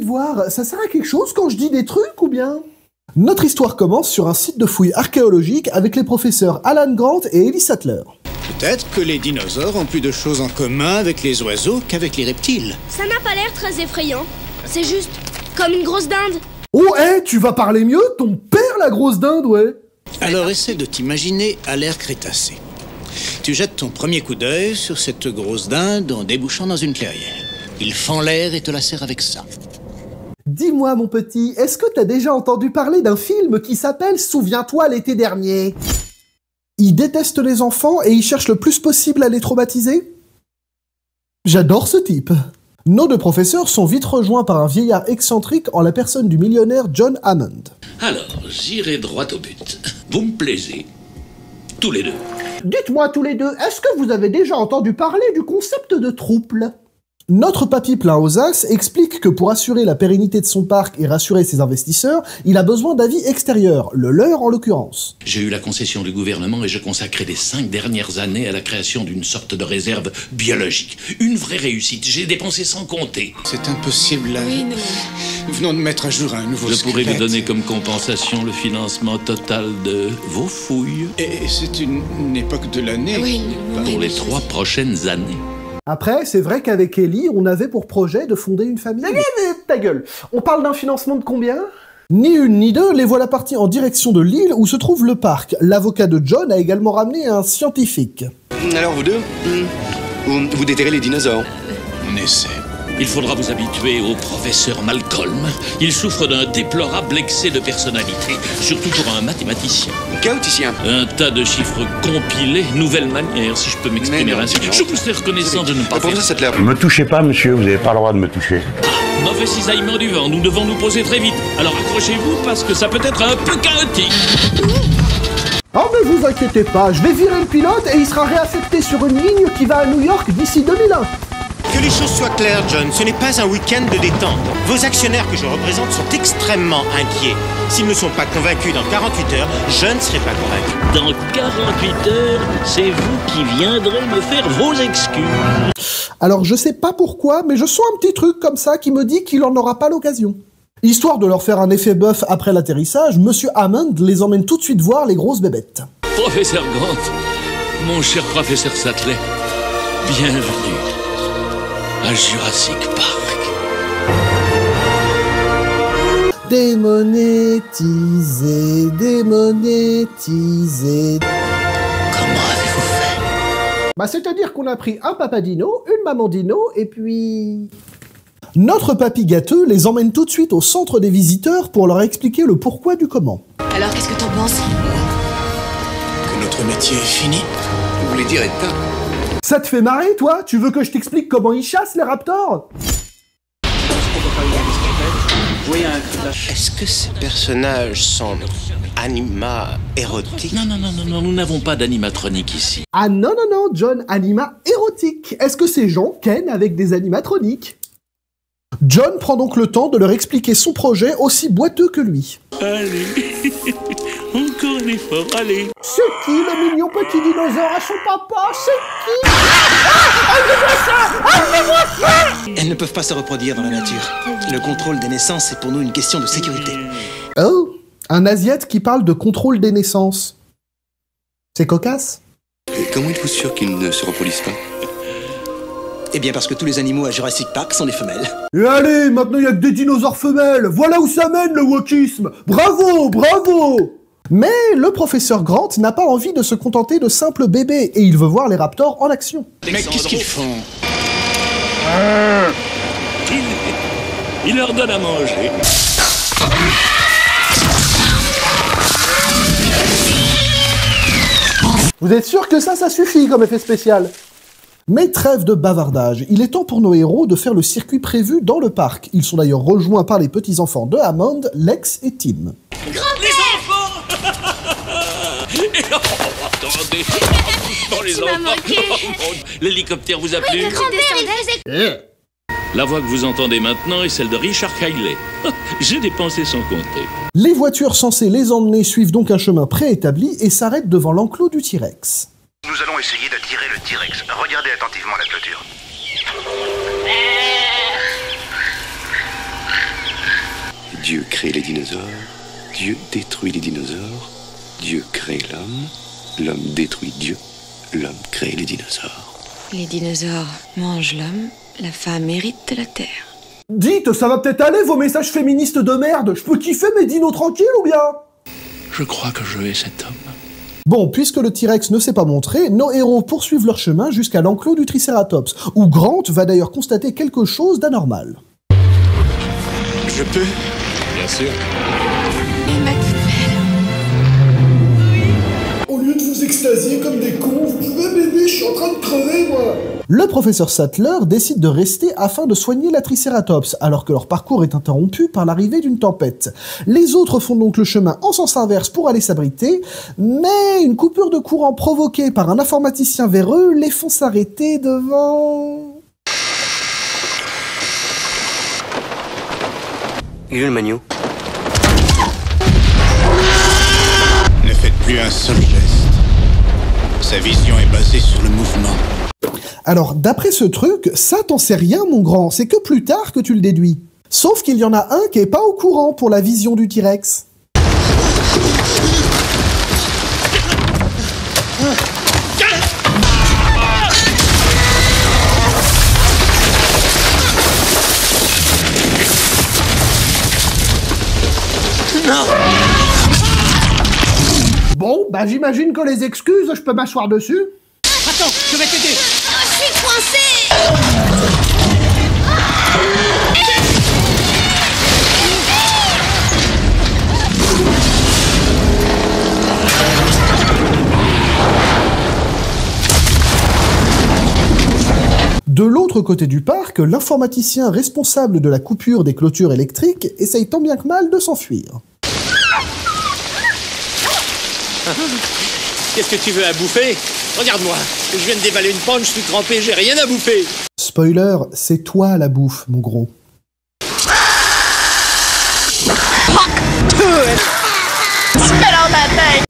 de voir, ça sert à quelque chose quand je dis des trucs ou bien? Notre histoire commence sur un site de fouilles archéologiques avec les professeurs Alan Grant et Ellie Sattler. Peut-être que les dinosaures ont plus de choses en commun avec les oiseaux qu'avec les reptiles. Ça n'a pas l'air très effrayant. C'est juste comme une grosse dinde. Oh, tu vas parler mieux? Ton père, la grosse dinde, ouais. Alors essaie de t'imaginer à l'ère Crétacé. Tu jettes ton premier coup d'œil sur cette grosse dinde en débouchant dans une clairière. Il fend l'air et te lacère avec ça. Dis-moi, mon petit, est-ce que t'as déjà entendu parler d'un film qui s'appelle « Souviens-toi l'été dernier » ? Il déteste les enfants et il cherche le plus possible à les traumatiser? J'adore ce type. Nos deux professeurs sont vite rejoints par un vieillard excentrique en la personne du millionnaire John Hammond. Alors, j'irai droit au but. Vous me plaisez. Tous les deux. Dites-moi tous les deux, est-ce que vous avez déjà entendu parler du concept de trouble ? Notre papy plein aux as explique que pour assurer la pérennité de son parc et rassurer ses investisseurs, il a besoin d'avis extérieurs, le leur en l'occurrence. J'ai eu la concession du gouvernement et je consacrais les 5 dernières années à la création d'une sorte de réserve biologique. Une vraie réussite, j'ai dépensé sans compter. C'est impossible là. Oui, nous venons de mettre à jour un nouveau Je pourrais squelette. vous donner comme compensation le financement total de vos fouilles. Et c'est une époque de l'année. Pour les 3 prochaines années. Après, c'est vrai qu'avec Ellie, on avait pour projet de fonder une famille. Ta gueule. On parle d'un financement de combien? Ni une ni deux, les voilà partis en direction de l'île où se trouve le parc. L'avocat de John a également ramené un scientifique. Alors vous deux, vous déterrez les dinosaures. On essaie. Il faudra vous habituer au professeur Malcolm. Il souffre d'un déplorable excès de personnalité, surtout pour un mathématicien. Chaoticien. Un tas de chiffres compilés, nouvelle manière, si je peux m'exprimer ainsi. Je vous serais reconnaissant de ne pas faire... Sattler. Ne me touchez pas, monsieur, vous n'avez pas le droit de me toucher. Mauvais cisaillement du vent, nous devons nous poser très vite. Alors accrochez-vous parce que ça peut être un peu chaotique. Oh mais vous inquiétez pas, je vais virer le pilote et il sera réaffecté sur une ligne qui va à New York d'ici 2001. Que les choses soient claires, John, ce n'est pas un week-end de détente. Vos actionnaires que je représente sont extrêmement inquiets. S'ils ne sont pas convaincus dans 48 heures, je ne serai pas convaincu. Dans 48 heures, c'est vous qui viendrez me faire vos excuses. Alors je sais pas pourquoi, mais je sens un petit truc comme ça qui me dit qu'il en aura pas l'occasion. Histoire de leur faire un effet bœuf après l'atterrissage, Monsieur Hammond les emmène tout de suite voir les grosses bébêtes. Professeur Grant, mon cher professeur Sattler, bienvenue à Jurassic Park. Démonétisé, démonétisé. Comment avez-vous fait? Bah c'est-à-dire qu'on a pris un papa dino, une maman dino, et puis... Notre papy gâteux les emmène tout de suite au centre des visiteurs pour leur expliquer le pourquoi du comment. Alors qu'est-ce que t'en penses? Que notre métier est fini? Vous voulez dire éteint? Ça te fait marrer, toi? Tu veux que je t'explique comment ils chassent, les raptors? Est-ce que ces personnages sont anima érotiques? Non, nous n'avons pas d'animatronique ici. Ah non, John, anima érotique. Est-ce que ces gens ken avec des animatroniques? John prend donc le temps de leur expliquer son projet aussi boiteux que lui. Allez, encore un effort, allez. C'est qui le mignon petit dinosaure à son papa? C'est qui? Elles ne peuvent pas se reproduire dans la nature. Le contrôle des naissances est pour nous une question de sécurité. Oh, un asiate qui parle de contrôle des naissances. C'est cocasse. Et comment êtes-vous sûr qu'ils ne se reproduisent pas? Eh bien parce que tous les animaux à Jurassic Park sont des femelles. Et allez, maintenant il y a que des dinosaures femelles. Voilà où ça mène le wokisme. Bravo, bravo. Mais le professeur Grant n'a pas envie de se contenter de simples bébés et il veut voir les raptors en action. Mais qu'est-ce qu'ils font? Il leur donne à manger. Vous êtes sûr que ça suffit comme effet spécial? Mais trêve de bavardage, il est temps pour nos héros de faire le circuit prévu dans le parc. Ils sont d'ailleurs rejoints par les petits-enfants de Hammond, Lex et Tim. Les enfants. Attendez. Les enfants. L'hélicoptère vous a plu? Oui, grand-père, il faisait... La voix que vous entendez maintenant est celle de Richard Kiley. J'ai dépensé sans compter. Les voitures censées les emmener suivent donc un chemin préétabli et s'arrêtent devant l'enclos du T-Rex. Nous allons essayer d'attirer le T-Rex. Regardez attentivement la clôture. crée les dinosaures, Dieu détruit les dinosaures, Dieu crée l'homme, l'homme détruit Dieu, l'homme crée les dinosaures. Les dinosaures mangent l'homme, la femme hérite de la terre. Dites, ça va peut-être aller vos messages féministes de merde. Je peux kiffer mes dinos tranquilles ou bien? Je crois que je hais cet homme. Bon, puisque le T-Rex ne s'est pas montré, nos héros poursuivent leur chemin jusqu'à l'enclos du Triceratops, où Grant va d'ailleurs constater quelque chose d'anormal. Je peux? Bien sûr. Et ma petite belle. Au lieu de vous extasier comme des cons, vous pouvez m'aider, je suis en train de crever, moi. Le professeur Sattler décide de rester afin de soigner la Triceratops, alors que leur parcours est interrompu par l'arrivée d'une tempête. Les autres font donc le chemin en sens inverse pour aller s'abriter, mais une coupure de courant provoquée par un informaticien véreux les font s'arrêter devant... Il est le magno. Ne faites plus un seul geste. Sa vision est basée sur le mouvement. Alors, d'après ce truc, ça t'en sais rien, mon grand, c'est que plus tard que tu le déduis. Sauf qu'il y en a un qui est pas au courant pour la vision du T-Rex. Non! Bon, bah j'imagine que les excuses, je peux m'asseoir dessus. Attends, je vais t'aider! Je suis coincée! De l'autre côté du parc, l'informaticien responsable de la coupure des clôtures électriques essaye tant bien que mal de s'enfuir. Qu'est-ce que tu veux à bouffer? Regarde-moi, je viens de dévaler une pomme, je suis trempé, j'ai rien à bouffer. Spoiler, c'est toi la bouffe, mon gros.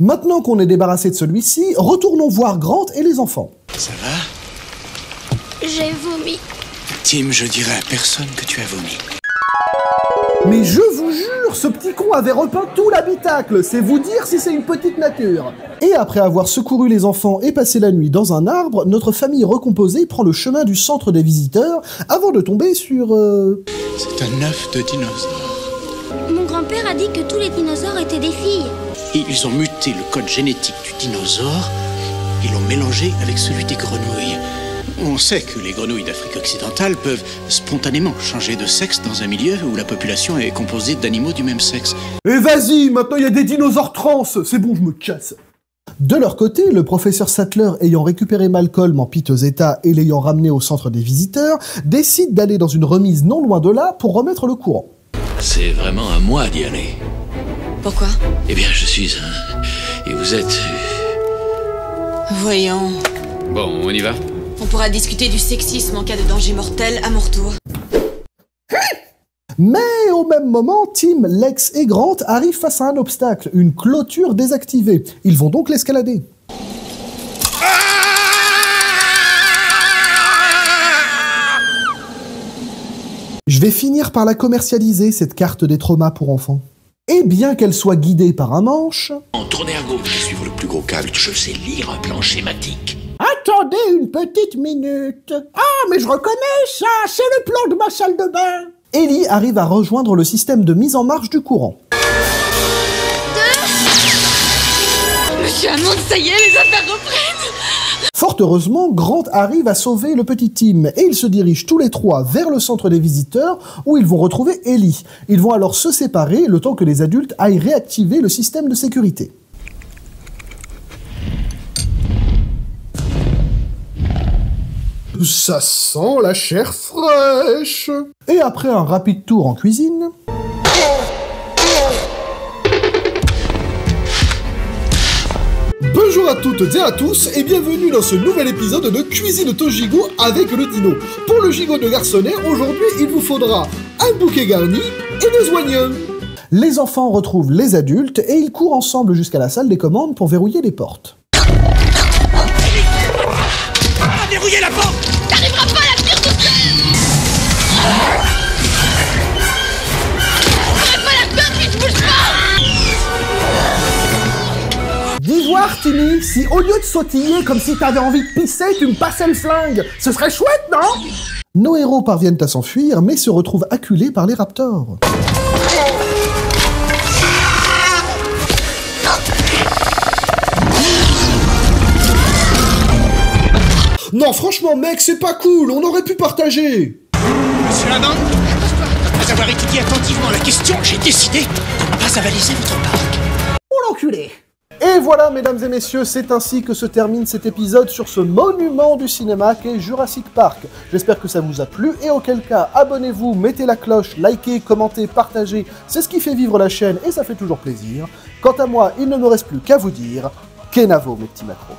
Maintenant qu'on est débarrassé de celui-ci, retournons voir Grant et les enfants. Ça va? J'ai vomi. Tim, je dirai à personne que tu as vomi. Mais je vous jure, ce petit con avait repeint tout l'habitacle, c'est vous dire si c'est une petite nature. Et après avoir secouru les enfants et passé la nuit dans un arbre, notre famille recomposée prend le chemin du centre des visiteurs avant de tomber sur... C'est un œuf de dinosaure. Mon grand-père a dit que tous les dinosaures étaient des filles. Ils ont muté le code génétique du dinosaure et l'ont mélangé avec celui des grenouilles. On sait que les grenouilles d'Afrique occidentale peuvent spontanément changer de sexe dans un milieu où la population est composée d'animaux du même sexe. Et vas-y, maintenant il y a des dinosaures trans, c'est bon, je me casse. De leur côté, le professeur Sattler, ayant récupéré Malcolm en piteux état et l'ayant ramené au centre des visiteurs, décide d'aller dans une remise non loin de là pour remettre le courant. C'est vraiment à moi d'y aller. Pourquoi? Eh bien, je suis un... Et vous êtes... Voyons. Bon, on y va? On pourra discuter du sexisme en cas de danger mortel à mon retour. Mais au même moment, Tim, Lex et Grant arrivent face à un obstacle, une clôture désactivée. Ils vont donc l'escalader. Je vais finir par la commercialiser, cette carte des traumas pour enfants. Et bien qu'elle soit guidée par un manche... Tournez à gauche, suivre le plus gros câble. Je sais lire un plan schématique. Attendez une petite minute. Ah, mais je reconnais ça, c'est le plan de ma salle de bain. Ellie arrive à rejoindre le système de mise en marche du courant. Monsieur Hammond, ça y est, les affaires reprennent. Fort heureusement, Grant arrive à sauver le petit Tim et ils se dirigent tous les trois vers le centre des visiteurs où ils vont retrouver Ellie. Ils vont alors se séparer le temps que les adultes aillent réactiver le système de sécurité. Ça sent la chair fraîche. Et après un rapide tour en cuisine... Bonjour à toutes et à tous et bienvenue dans ce nouvel épisode de Cuisine ton gigot avec le dino. Pour le gigot de garçonnet, aujourd'hui il vous faudra un bouquet garni et des oignons. Les enfants retrouvent les adultes et ils courent ensemble jusqu'à la salle des commandes pour verrouiller les portes. Verrouillez la porte! T'arriveras pas à la tenir toute seule! T'aurais pas la peur Timmy, si au lieu de sautiller comme si t'avais envie de pisser, tu me passais le flingue, ce serait chouette, non? Nos héros parviennent à s'enfuir, mais se retrouvent acculés par les raptors. Non, franchement, mec, c'est pas cool, on aurait pu partager. Monsieur Laban, après avoir étudié attentivement la question, j'ai décidé de ne pas avaliser votre parc. Oh l'enculé! Et voilà, mesdames et messieurs, c'est ainsi que se termine cet épisode sur ce monument du cinéma qu'est Jurassic Park. J'espère que ça vous a plu, et auquel cas, abonnez-vous, mettez la cloche, likez, commentez, partagez, c'est ce qui fait vivre la chaîne et ça fait toujours plaisir. Quant à moi, il ne me reste plus qu'à vous dire, Kenavo mes petits macros.